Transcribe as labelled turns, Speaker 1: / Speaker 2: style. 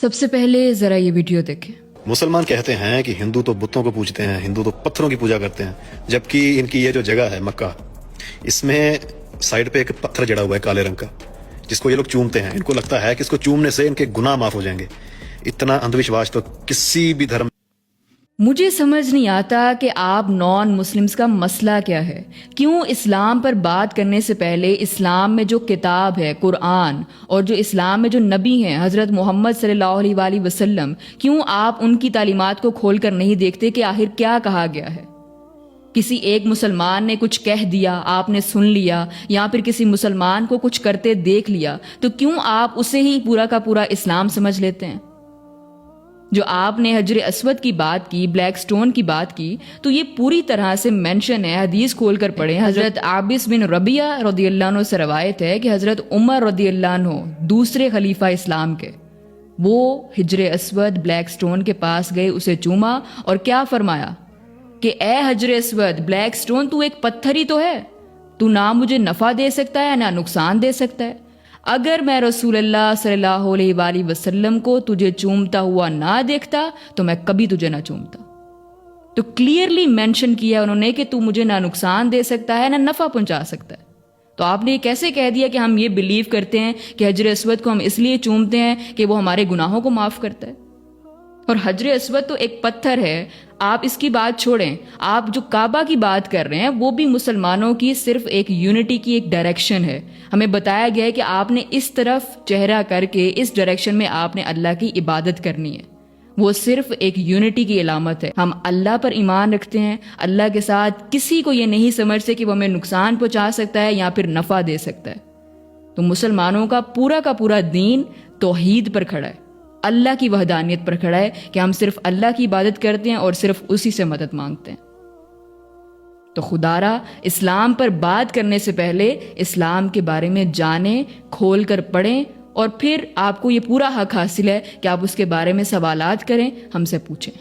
Speaker 1: سب سے پہلے ذرا یہ ویڈیو دیکھیں۔
Speaker 2: مسلمان کہتے ہیں کہ ہندو تو بتوں کو پوجتے ہیں، ہندو تو پتھروں کی پوجا کرتے ہیں، جبکہ ان کی یہ جو جگہ ہے مکہ، اس میں سائڈ پہ ایک پتھر جڑا ہوا ہے کالے رنگ کا، جس کو یہ لوگ چومتے ہیں۔ ان کو لگتا ہے کہ اس کو چومنے سے ان کے گناہ معاف ہو جائیں گے۔ اتنا اندھ وشواس تو کسی بھی دھرم
Speaker 1: مجھے سمجھ نہیں آتا کہ آپ نان مسلمز کا مسئلہ کیا ہے۔ کیوں اسلام پر بات کرنے سے پہلے اسلام میں جو کتاب ہے قرآن، اور جو اسلام میں جو نبی ہیں حضرت محمد صلی اللہ علیہ وآلہ وسلم، کیوں آپ ان کی تعلیمات کو کھول کر نہیں دیکھتے کہ آخر کیا کہا گیا ہے؟ کسی ایک مسلمان نے کچھ کہہ دیا، آپ نے سن لیا، یا پھر کسی مسلمان کو کچھ کرتے دیکھ لیا، تو کیوں آپ اسے ہی پورا کا پورا اسلام سمجھ لیتے ہیں؟ جو آپ نے حجر اسود کی بات کی، بلیک سٹون کی بات کی، تو یہ پوری طرح سے مینشن ہے، حدیث کھول کر پڑھیں۔ حضرت عابس بن ربیعہ رضی اللہ عنہ سے روایت ہے کہ حضرت عمر رضی اللہ عنہ دوسرے خلیفہ اسلام کے، وہ حجر اسود بلیک سٹون کے پاس گئے، اسے چوما اور کیا فرمایا کہ اے حجر اسود بلیک سٹون، تو ایک پتھر ہی تو ہے، تو نہ مجھے نفع دے سکتا ہے نہ نقصان دے سکتا ہے۔ اگر میں رسول اللہ صلی اللہ علیہ وآلہ وسلم کو تجھے چومتا ہوا نہ دیکھتا تو میں کبھی تجھے نہ چومتا۔ تو کلیئرلی مینشن کیا انہوں نے کہ تو مجھے نہ نقصان دے سکتا ہے نہ نفع پہنچا سکتا ہے۔ تو آپ نے یہ کیسے کہہ دیا کہ ہم یہ بلیو کرتے ہیں کہ حجر اسود کو ہم اس لیے چومتے ہیں کہ وہ ہمارے گناہوں کو معاف کرتا ہے؟ اور حجر اسود تو ایک پتھر ہے، آپ اس کی بات چھوڑیں، آپ جو کعبہ کی بات کر رہے ہیں وہ بھی مسلمانوں کی صرف ایک یونٹی کی ایک ڈائریکشن ہے۔ ہمیں بتایا گیا ہے کہ آپ نے اس طرف چہرہ کر کے اس ڈائریکشن میں آپ نے اللہ کی عبادت کرنی ہے، وہ صرف ایک یونٹی کی علامت ہے۔ ہم اللہ پر ایمان رکھتے ہیں، اللہ کے ساتھ کسی کو یہ نہیں سمجھتے کہ وہ ہمیں نقصان پہنچا سکتا ہے یا پھر نفع دے سکتا ہے۔ تو مسلمانوں کا پورا دین توحید پر کھڑا ہے، اللہ کی وحدانیت پر کھڑا ہے کہ ہم صرف اللہ کی عبادت کرتے ہیں اور صرف اسی سے مدد مانگتے ہیں۔ تو خدارا اسلام پر بات کرنے سے پہلے اسلام کے بارے میں جانیں، کھول کر پڑھیں، اور پھر آپ کو یہ پورا حق حاصل ہے کہ آپ اس کے بارے میں سوالات کریں، ہم سے پوچھیں۔